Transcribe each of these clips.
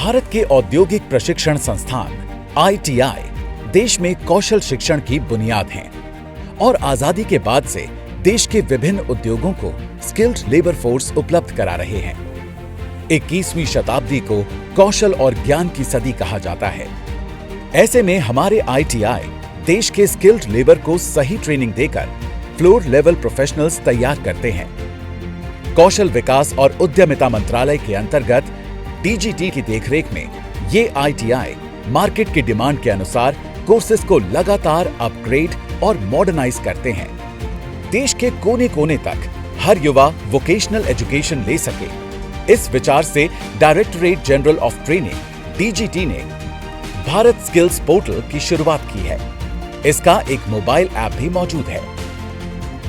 भारत के औद्योगिक प्रशिक्षण संस्थान ITI देश में कौशल शिक्षण की बुनियाद हैं और आजादी के बाद से देश के विभिन्न उद्योगों को स्किल्ड लेबर फोर्स उपलब्ध करा रहे हैं। 21वीं शताब्दी को कौशल और ज्ञान की सदी कहा जाता है। ऐसे में हमारे ITI देश के स्किल्ड लेबर को सही ट्रेनिंग देकर फ्लोर लेवल प्रोफेशनल्स तैयार करते हैं। कौशल विकास और उद्यमिता मंत्रालय के अंतर्गत DGT की देखरेख में ये ITI मार्केट की डिमांड के अनुसार कोर्सेज को लगातार अपग्रेड और मॉडर्नाइज करते हैं। देश के कोने कोने तक हर युवा वोकेशनल एजुकेशन ले सके, इस विचार से directorate general of training DGT ने भारत स्किल्स पोर्टल की शुरुआत की है। इसका एक मोबाइल ऐप भी मौजूद है।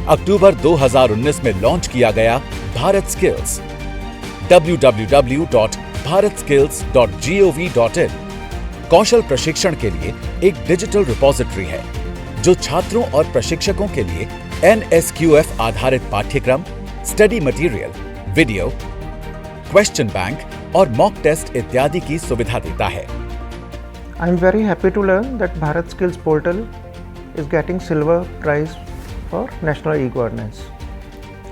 अक्टूबर 2019 में लॉन्च किया गया भारत स्किल्स www.bharatskills.gov.in कौशल प्रशिक्षण के लिए एक डिजिटल रिपोजिटरी है जो छात्रों और प्रशिक्षकों के लिए NSQF आधारित पाठ्यक्रम, study material, video, question bank और मॉक टेस्ट इत्यादि की सुविधा देता है। I am very happy to learn that Bharat Skills portal is getting silver prize for national e-governance.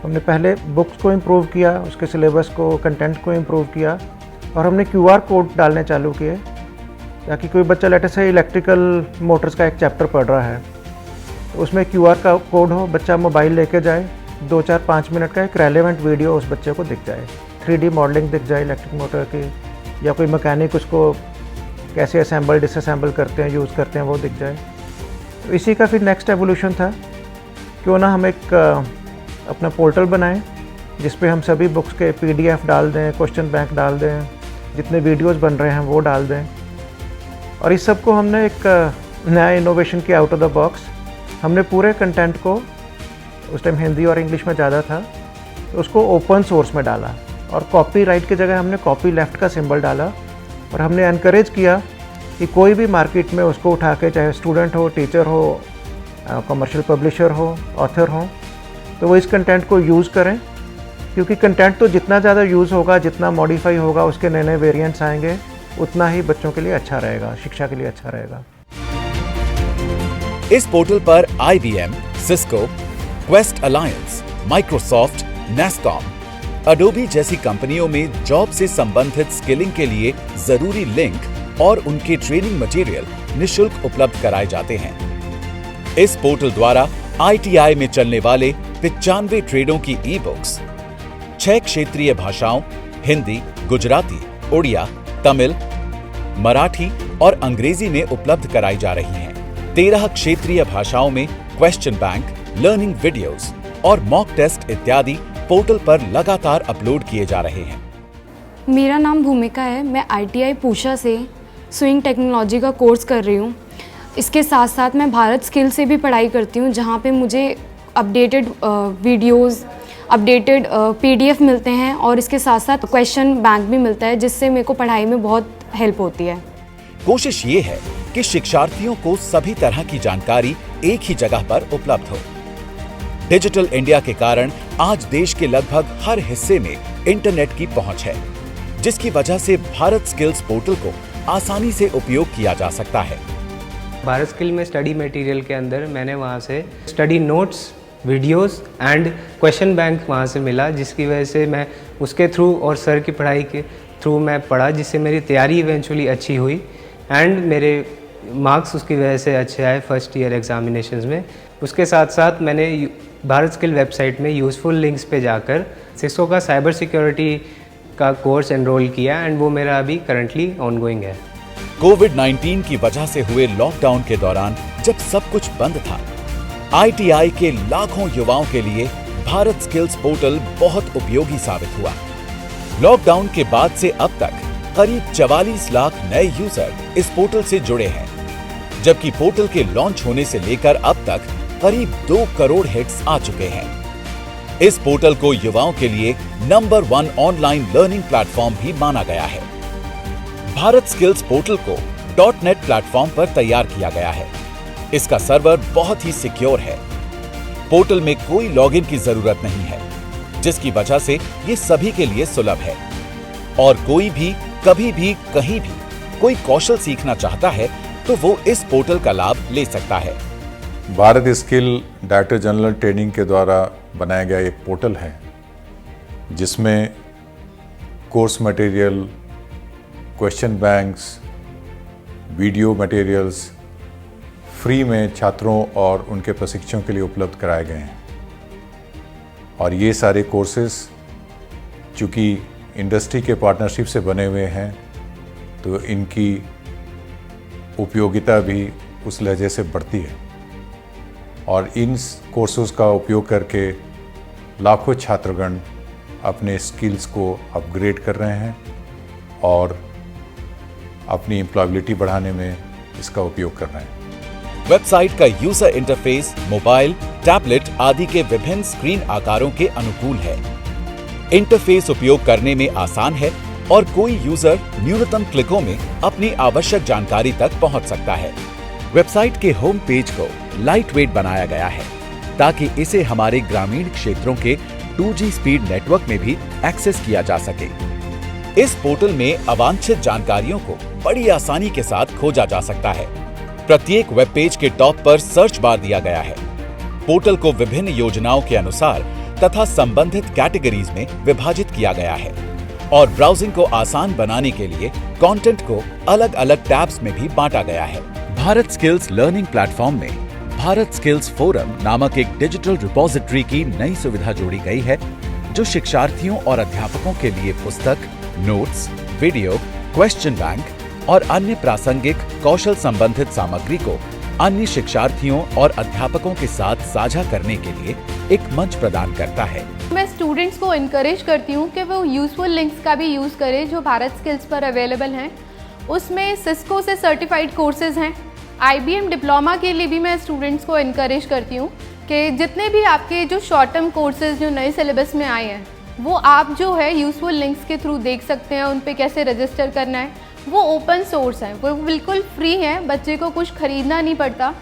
हमने पहले बुक्स को इम्प्रूव किया, उसके सिलेबस को, कंटेंट को इम्प्रूव किया और हमने QR कोड डालने चालू किए ताकि कोई बच्चा लेटर से इलेक्ट्रिकल मोटर्स का एक चैप्टर पढ़ रहा है तो उसमें QR का कोड हो, बच्चा मोबाइल लेके जाए, 2-4-5 मिनट का एक रेलेवेंट वीडियो उस बच्चे को दिख जाए, 3D मॉडलिंग दिख जाए इलेक्ट्रिक मोटर की, या कोई मैकेनिक उसको कैसे असेंबल डिसअसेंबल करते हैं, यूज़ करते हैं, वो दिख जाए। तो इसी का फिर नेक्स्ट एवोल्यूशन था, क्यों ना हम एक अपना पोर्टल बनाएं जिस पे हम सभी बुक्स के PDF डाल दें, क्वेश्चन बैंक डाल दें, जितने वीडियोस बन रहे हैं वो डाल दें। और इस सब को हमने एक नया इनोवेशन किया आउट ऑफ द बॉक्स। हमने पूरे कंटेंट को, उस टाइम हिंदी और इंग्लिश में ज़्यादा था, तो उसको ओपन सोर्स में डाला और कॉपीराइट की जगह हमने कॉपी लेफ्ट का सिंबल डाला और हमने एनकरेज किया कि कोई भी मार्केट में उसको उठा के, चाहे स्टूडेंट हो, टीचर हो, कमर्शियल पब्लिशर हो, ऑथर हो, तो वो इस कंटेंट को यूज़ करें, क्योंकि कंटेंट तो जितना ज़्यादा यूज़ होगा, जितना मॉडिफाई होगा, उसके नए नए वेरिएंट्स आएंगे, उतना ही बच्चों के लिए अच्छा रहेगा, शिक्षा के लिए अच्छा रहेगा। इस पोर्टल पर IBM, Cisco, quest alliance, Microsoft, NASCOM, Adobe जैसी कंपनियों में जॉब से संबंधित स्किलिंग के लिए जरूरी लिंक और उनके ट्रेनिंग मटेरियल निःशुल्क उपलब्ध कराए जाते हैं। इस पोर्टल द्वारा ITI में चलने वाले 95 ट्रेडों की ई-बुक्स 6 क्षेत्रीय भाषाओं हिंदी, गुजराती, उड़िया, तमिल, मराठी और अंग्रेजी में उपलब्ध कराई जा रही हैं। 13 क्षेत्रीय भाषाओं में क्वेश्चन बैंक, लर्निंग वीडियोस और मॉक टेस्ट इत्यादि पोर्टल पर लगातार अपलोड किए जा रहे हैं। मेरा नाम भूमिका है। मैं ITI पूषा से स्विंग टेक्नोलॉजी का कोर्स कर रही हूँ। इसके साथ साथ मैं भारत स्किल से भी पढ़ाई करती हूँ, जहाँ पे मुझे अपडेटेड वीडियोस, अपडेटेड PDF मिलते हैं और इसके साथ साथ क्वेश्चन बैंक भी मिलता है, जिससे मेरे को पढ़ाई में बहुत हेल्प होती है। कोशिश ये है कि शिक्षार्थियों को सभी तरह की जानकारी एक ही जगह पर उपलब्ध हो। डिजिटल इंडिया के कारण आज देश के लगभग हर हिस्से में इंटरनेट की पहुंच है, जिसकी वजह से भारत स्किल्स पोर्टल को आसानी से उपयोग किया जा सकता है। भारत स्किल में स्टडी मटेरियल के अंदर मैंने वहाँ से study notes, videos and question bank वहाँ से मिला, जिसकी वजह से मैं उसके थ्रू और सर की पढ़ाई के थ्रू मैं पढ़ा, जिससे मेरी तैयारी इवेंचुअली अच्छी हुई एंड मेरे मार्क्स उसकी वजह से अच्छे आए फर्स्ट ईयर एग्जामिनेशंस में। उसके साथ साथ मैंने भारत स्किल वेबसाइट में यूज़फुल लिंक्स पे जाकर सिस्को का साइबर सिक्योरिटी का कोर्स एनरोल किया एंड वो मेरा अभी करंटली ऑनगोइंग है। कोविड-19 की वजह से हुए लॉकडाउन के दौरान जब सब कुछ बंद था, ITI के लाखों युवाओं के लिए भारत स्किल्स पोर्टल बहुत उपयोगी साबित हुआ। लॉकडाउन के बाद से अब तक करीब 44 लाख नए यूजर इस पोर्टल से जुड़े हैं, जबकि पोर्टल के लॉन्च होने से लेकर अब तक करीब 2 करोड़ हिट्स आ चुके हैं। इस पोर्टल को युवाओं के लिए नंबर 1 ऑनलाइन लर्निंग प्लेटफॉर्म भी माना गया है। भारत स्किल्स पोर्टल को .NET प्लेटफॉर्म पर तैयार किया गया है। इसका सर्वर बहुत ही सिक्योर है। पोर्टल में कोई लॉगिन की जरूरत नहीं है, जिसकी वजह से ये सभी के लिए सुलभ है और कोई भी कभी भी कहीं भी कोई कौशल सीखना चाहता है तो वो इस पोर्टल का लाभ ले सकता है। Bharat skill director general training के द्वारा बनाया गया एक पोर्टल है जिसमें course material, question banks, video materials free में छात्रों और उनके प्रशिक्षकों के लिए उपलब्ध कराए गए हैं। और ये सारे कोर्सेज चूँकि इंडस्ट्री के पार्टनरशिप से बने हुए हैं तो इनकी उपयोगिता भी उस लहजे से बढ़ती है और इन कोर्सेज का उपयोग करके लाखों छात्रगण अपने स्किल्स को अपग्रेड कर रहे हैं और अपनी एम्प्लॉयबिलिटी बढ़ाने में इसका उपयोग कर रहे हैं। वेबसाइट का यूजर इंटरफेस मोबाइल, टैबलेट आदि के विभिन्न स्क्रीन आकारों के अनुकूल है। इंटरफेस उपयोग करने में आसान है और कोई यूजर न्यूनतम क्लिकों में अपनी आवश्यक जानकारी तक पहुंच सकता है। वेबसाइट के होम पेज को लाइट वेट बनाया गया है ताकि इसे हमारे ग्रामीण क्षेत्रों के 2G स्पीड नेटवर्क में भी एक्सेस किया जा सके। इस पोर्टल में अवांछित जानकारियों को बड़ी आसानी के साथ खोजा जा सकता है। प्रत्येक वेब पेज के टॉप पर सर्च बार दिया गया है। पोर्टल को विभिन्न योजनाओं के अनुसार तथा संबंधित कैटेगरीज में विभाजित किया गया है और ब्राउजिंग को आसान बनाने के लिए कंटेंट को अलग अलग टैब्स में भी बांटा गया है। भारत स्किल्स लर्निंग प्लेटफॉर्म में भारत स्किल्स फोरम नामक एक डिजिटल रिपोजिटरी की नई सुविधा जोड़ी गई है जो शिक्षार्थियों और अध्यापकों के लिए पुस्तक, नोट्स, वीडियो, क्वेश्चन बैंक और अन्य प्रासंगिक कौशल संबंधित सामग्री को अन्य शिक्षार्थियों और अध्यापकों के साथ साझा करने के लिए एक मंच प्रदान करता है। मैं स्टूडेंट्स को इनकरेज करती हूँ कि वो यूज़फुल लिंक्स का भी यूज़ करें जो भारत स्किल्स पर अवेलेबल हैं। उसमें सिस्को से सर्टिफाइड कोर्सेज हैं। IBM डिप्लोमा के लिए भी मैं स्टूडेंट्स को इनकरेज करती हूँ कि जितने भी आपके जो शॉर्ट टर्म कोर्सेज जो नए सिलेबस में आए हैं वो आप जो है यूज़फुल लिंक्स के थ्रू देख सकते हैं। उन पे कैसे रजिस्टर करना है, वो ओपन सोर्स हैं, वो बिल्कुल फ्री हैं, बच्चे को कुछ खरीदना नहीं पड़ता।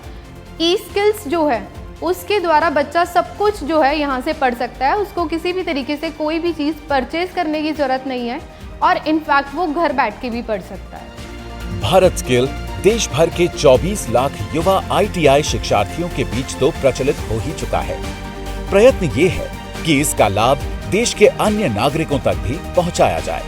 ई-स्किल्स जो है उसके द्वारा बच्चा सब कुछ जो है यहाँ से पढ़ सकता है। उसको किसी भी तरीके से कोई भी चीज़ परचेज करने की ज़रूरत नहीं है और इनफैक्ट वो घर बैठ के भी पढ़ सकता है। भारत स्किल देश भर के 24 लाख युवा ITI शिक्षार्थियों के बीच तो प्रचलित हो ही चुका है। प्रयत्न ये है कि इसका लाभ देश के अन्य नागरिकों तक भी पहुंचाया जाए।